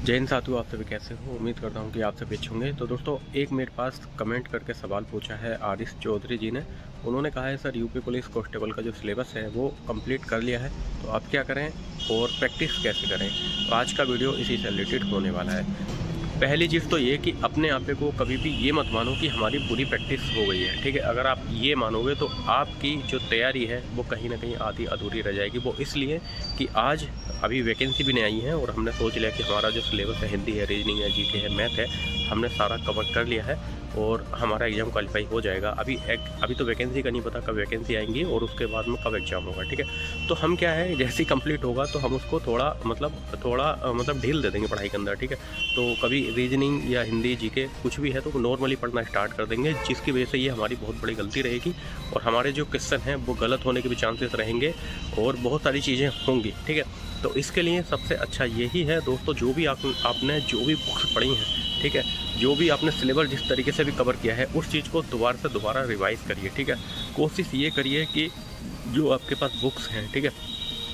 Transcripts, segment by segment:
जय हिंद साथियों, आप सभी कैसे हो। उम्मीद करता हूं कि आप सभी अच्छे होंगे। तो दोस्तों, एक मेरे पास कमेंट करके सवाल पूछा है आरिश चौधरी जी ने। उन्होंने कहा है सर, यूपी पुलिस कांस्टेबल का जो सिलेबस है वो कंप्लीट कर लिया है, तो आप क्या करें और प्रैक्टिस कैसे करें। तो आज का वीडियो इसी से रिलेटेड होने वाला है। पहली चीज़ तो ये कि अपने आप को कभी भी ये मत मानो कि हमारी पूरी प्रैक्टिस हो गई है, ठीक है। अगर आप ये मानोगे तो आपकी जो तैयारी है वो कहीं ना कहीं आधी अधूरी रह जाएगी। वो इसलिए कि आज अभी वैकेंसी भी नहीं आई है और हमने सोच लिया कि हमारा जो सिलेबस है, हिंदी है, रीजनिंग है, जीके है, मैथ है, हमने सारा कवर कर लिया है और हमारा एग्ज़ाम क्वालिफाई हो जाएगा। अभी तो वैकेंसी का नहीं पता कब वैकेंसी आएंगी और उसके बाद में कब एग्ज़ाम होगा, ठीक है। तो हम क्या है, जैसे ही कंप्लीट होगा तो हम उसको थोड़ा ढील दे देंगे पढ़ाई के अंदर, ठीक है। तो कभी रीजनिंग या हिंदी जीके कुछ भी है तो नॉर्मली पढ़ना स्टार्ट कर देंगे, जिसकी वजह से ये हमारी बहुत बड़ी गलती रहेगी और हमारे जो क्वेश्चन हैं वो गलत होने के भी चांसेस रहेंगे और बहुत सारी चीज़ें होंगी, ठीक है। तो इसके लिए सबसे अच्छा यही है दोस्तों, जो भी आपने जो भी बुक्स पढ़ी हैं, ठीक है, जो भी आपने सिलेबस जिस तरीके से भी कवर किया है उस चीज़ को दोबारा से दोबारा रिवाइज़ करिए, ठीक है। कोशिश ये करिए कि जो आपके पास बुक्स हैं, ठीक है,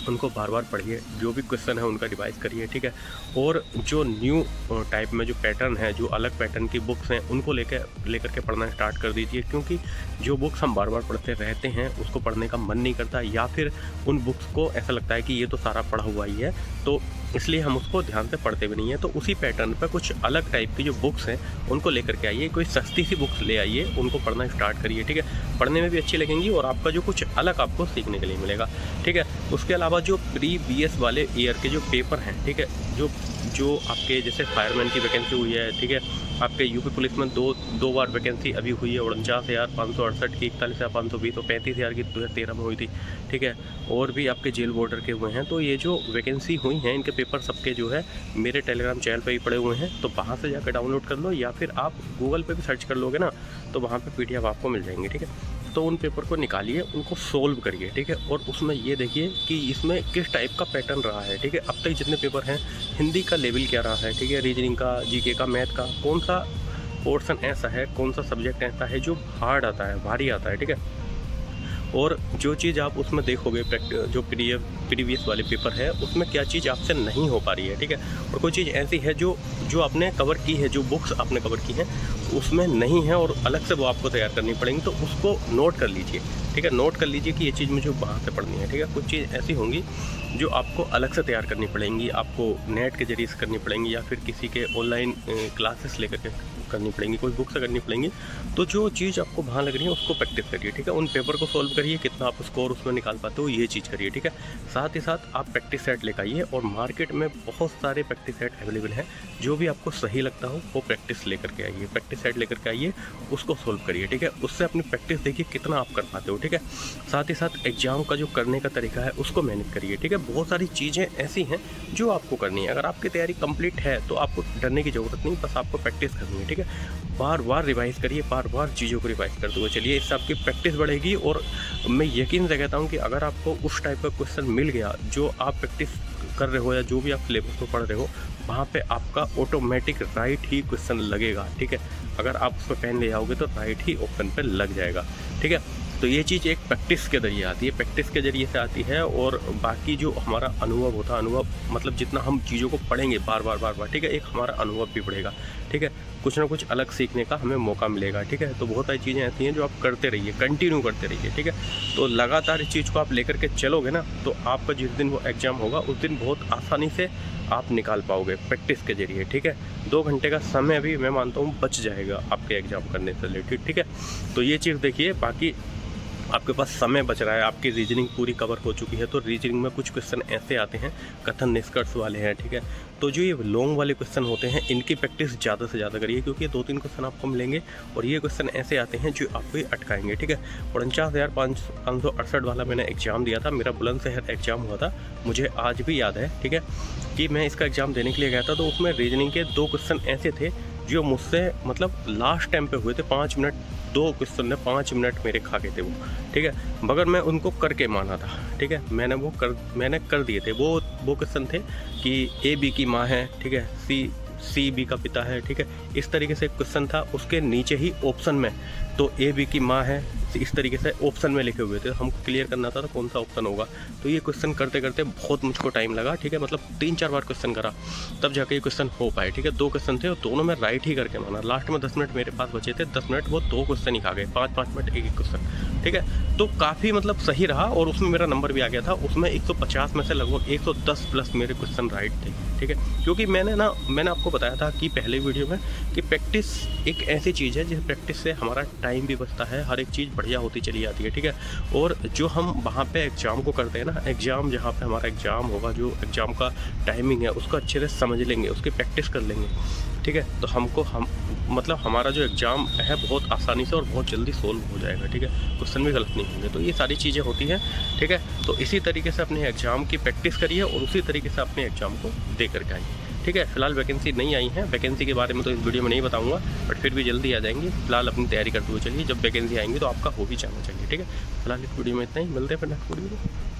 उनको बार बार पढ़िए, जो भी क्वेश्चन है उनका रिवाइज करिए, ठीक है। और जो न्यू टाइप में जो पैटर्न है, जो अलग पैटर्न की बुक्स हैं, उनको लेकर के पढ़ना स्टार्ट कर दीजिए, क्योंकि जो बुक्स हम बार बार पढ़ते रहते हैं उसको पढ़ने का मन नहीं करता, या फिर उन बुक्स को ऐसा लगता है कि ये तो सारा पढ़ा हुआ ही है, तो इसलिए हम उसको ध्यान से पढ़ते भी नहीं हैं। तो उसी पैटर्न पर कुछ अलग टाइप की जो बुक्स हैं उनको लेकर के आइए, कोई सस्ती सी बुक्स ले आइए, उनको पढ़ना स्टार्ट करिए, ठीक है। पढ़ने में भी अच्छी लगेंगी और आपका जो कुछ अलग आपको सीखने के लिए मिलेगा, ठीक है। उसके अलावा जो प्री BS वाले ईयर के जो पेपर हैं, ठीक है, जो आपके जैसे फायरमैन की वैकेंसी हुई है, ठीक है, आपके यूपी पुलिस में दो बार वैकेंसी अभी हुई है, 49,568 की, 41,520 और 35,000 की 2013 में हुई थी, ठीक है। और भी आपके जेल बॉर्डर के हुए हैं। तो ये जो वैकेंसी हुई हैं इनके पेपर सबके जो है मेरे टेलीग्राम चैनल पे ही पड़े हुए हैं, तो वहाँ से जाकर डाउनलोड कर लो, या फिर आप गूगल पे भी सर्च कर लोगे ना तो वहाँ पे PDF आपको मिल जाएंगे, ठीक है। तो उन पेपर को निकालिए, उनको सोल्व करिए, ठीक है। और उसमें ये देखिए कि इसमें किस टाइप का पैटर्न रहा है, ठीक है। अब तक जितने पेपर हैं, हिंदी का लेवल क्या रहा है, ठीक है, रीजनिंग का, जीके का, मैथ का, कौन सा पोर्शन ऐसा है, कौन सा सब्जेक्ट ऐसा है जो हार्ड आता है, भारी आता है, ठीक है। और जो चीज़ आप उसमें देखोगे, जो प्रीवियस वाले पेपर है उसमें क्या चीज़ आपसे नहीं हो पा रही है, ठीक है। और कोई चीज़ ऐसी है जो आपने कवर की है, जो बुक्स आपने कवर की हैं उसमें नहीं है और अलग से वो आपको तैयार करनी पड़ेंगी, तो उसको नोट कर लीजिए, ठीक है। नोट कर लीजिए कि ये चीज़ मुझे वहाँ से पढ़नी है, ठीक है। कुछ चीज़ ऐसी होंगी जो आपको अलग से तैयार करनी पड़ेंगी, आपको नेट के जरिए से करनी पड़ेंगी या फिर किसी के ऑनलाइन क्लासेस लेकर के करनी पड़ेंगी, कोई बुक से करनी पड़ेंगी। तो जो चीज़ आपको वहाँ लग रही है उसको प्रैक्टिस करिए, ठीक है। उन पेपर को सॉल्व करिए, कितना आप स्कोर उसमें निकाल पाते हो ये चीज़ करिए, ठीक है। साथ ही साथ आप प्रैक्टिस सेट लेकर आइए और मार्केट में बहुत सारे प्रैक्टिस सेट अवेलेबल हैं, जो भी आपको सही लगता हो वो प्रैक्टिस लेकर के आइए, प्रैक्टिस सेट लेकर के आइए, उसको सोल्व करिए, ठीक है। उससे अपनी प्रैक्टिस देखिए कितना आप कर पाते हो, ठीक है। साथ ही साथ एग्जाम का जो करने का तरीका है उसको मैनेज करिए, ठीक है। बहुत सारी चीज़ें ऐसी हैं जो आपको करनी है। अगर आपकी तैयारी कंप्लीट है तो आपको डरने की ज़रूरत नहीं, बस आपको प्रैक्टिस करनी है, ठीक है। बार बार रिवाइज करिए, बार बार चीज़ों को रिवाइज करते हुए चलिए, इससे आपकी प्रैक्टिस बढ़ेगी। और मैं यकीन से कहता हूँ कि अगर आपको उस टाइप का क्वेश्चन मिल गया जो आप प्रैक्टिस कर रहे हो या जो भी आप सिलेबस में पढ़ रहे हो, वहाँ पे आपका ऑटोमेटिक राइट ही क्वेश्चन लगेगा, ठीक है। अगर आप उस पर पेन ले आओगे तो राइट ही ऑप्शन पे लग जाएगा, ठीक है। तो ये चीज़ एक प्रैक्टिस के जरिए आती है, प्रैक्टिस के ज़रिए से आती है। और बाकी जो हमारा अनुभव होता है, अनुभव मतलब जितना हम चीज़ों को पढ़ेंगे बार बार, ठीक है, एक हमारा अनुभव भी बढ़ेगा, ठीक है। कुछ ना कुछ अलग सीखने का हमें मौका मिलेगा, ठीक है। तो बहुत सारी चीज़ें ऐसी हैं जो आप करते रहिए, कंटिन्यू करते रहिए, ठीक है। तो लगातार इस चीज़ को आप लेकर के चलोगे ना तो आपका जिस दिन वो एग्ज़ाम होगा उस दिन बहुत आसानी से आप निकाल पाओगे प्रैक्टिस के जरिए, ठीक है। 2 घंटे का समय भी मैं मानता हूँ बच जाएगा आपके एग्ज़ाम करने से रिलेटेड, ठीक है। तो ये चीज़ देखिए, बाकी आपके पास समय बच रहा है, आपकी रीजनिंग पूरी कवर हो चुकी है। तो रीजनिंग में कुछ क्वेश्चन ऐसे आते हैं कथन निष्कर्ष वाले हैं, ठीक है। तो जो ये लॉन्ग वाले क्वेश्चन होते हैं इनकी प्रैक्टिस ज़्यादा से ज़्यादा करिए, क्योंकि 2-3 क्वेश्चन आपको मिलेंगे और ये क्वेश्चन ऐसे आते हैं जो आपको अटकाएंगे, ठीक है। 49,568 वाला मैंने एग्ज़ाम दिया था, मेरा बुलंदशहर एग्ज़ाम हुआ था, मुझे आज भी याद है, ठीक है, कि मैं इसका एग्ज़ाम देने के लिए गया था। तो उसमें रीजनिंग के 2 क्वेश्चन ऐसे थे जो मुझसे मतलब लास्ट टाइम पे हुए थे, 5 मिनट, 2 क्वेश्चन ने 5 मिनट मेरे खा गए थे वो, ठीक है। मगर मैं उनको करके माना था, ठीक है, मैंने कर दिए थे। वो क्वेश्चन थे कि AB की माँ है, ठीक है, CB का पिता है, ठीक है, इस तरीके से एक क्वेश्चन था। उसके नीचे ही ऑप्शन में तो AB की माँ है, इस तरीके से ऑप्शन में लिखे हुए थे, हमको क्लियर करना था कौन सा ऑप्शन होगा। तो ये क्वेश्चन करते करते बहुत मुझको टाइम लगा, ठीक है, मतलब 3-4 बार क्वेश्चन करा तब जाके ये क्वेश्चन हो पाए, ठीक है। 2 क्वेश्चन थे और दोनों में राइट ही करके माना। लास्ट में 10 मिनट मेरे पास बचे थे, 10 मिनट वो 2 क्वेश्चन ही खा गए, 5-5 मिनट एक क्वेश्चन, ठीक है। तो काफ़ी मतलब सही रहा और उसमें मेरा नंबर भी आ गया था। उसमें 150 में से लगभग 110 प्लस मेरे क्वेश्चन राइट थे, ठीक है। क्योंकि मैंने आपको बताया था कि पहले वीडियो में कि प्रैक्टिस एक ऐसी चीज़ है जिस प्रैक्टिस से हमारा टाइम भी बचता है, हर एक चीज़ बढ़िया होती चली जाती है, ठीक है। और जो हम वहाँ पे एग्ज़ाम को करते हैं ना, एग्ज़ाम जहाँ पे हमारा एग्ज़ाम होगा, जो एग्ज़ाम का टाइमिंग है उसको अच्छे से समझ लेंगे, उसकी प्रैक्टिस कर लेंगे, ठीक है। तो मतलब हमारा जो एग्ज़ाम है बहुत आसानी से और बहुत जल्दी सोल्व हो जाएगा, ठीक है। क्वेश्चन भी गलत नहीं होंगे। तो ये सारी चीज़ें होती हैं, ठीक है। तो इसी तरीके से अपने एग्ज़ाम की प्रैक्टिस करिए और उसी तरीके से अपने एग्ज़ाम को दे करके आइए, ठीक है। फिलहाल वैकेंसी नहीं आई है, वैकेंसी के बारे में तो इस वीडियो में नहीं बताऊंगा, बट फिर भी जल्दी आ जाएंगी। फिलहाल अपनी तैयारी करते हुए चलिए, जब वैकेंसी आएंगी तो आपका हो ही जाना चाहिए, ठीक है। फिलहाल इस वीडियो में इतना ही, मिलते हैं फिर नेक्स्ट वीडियो में।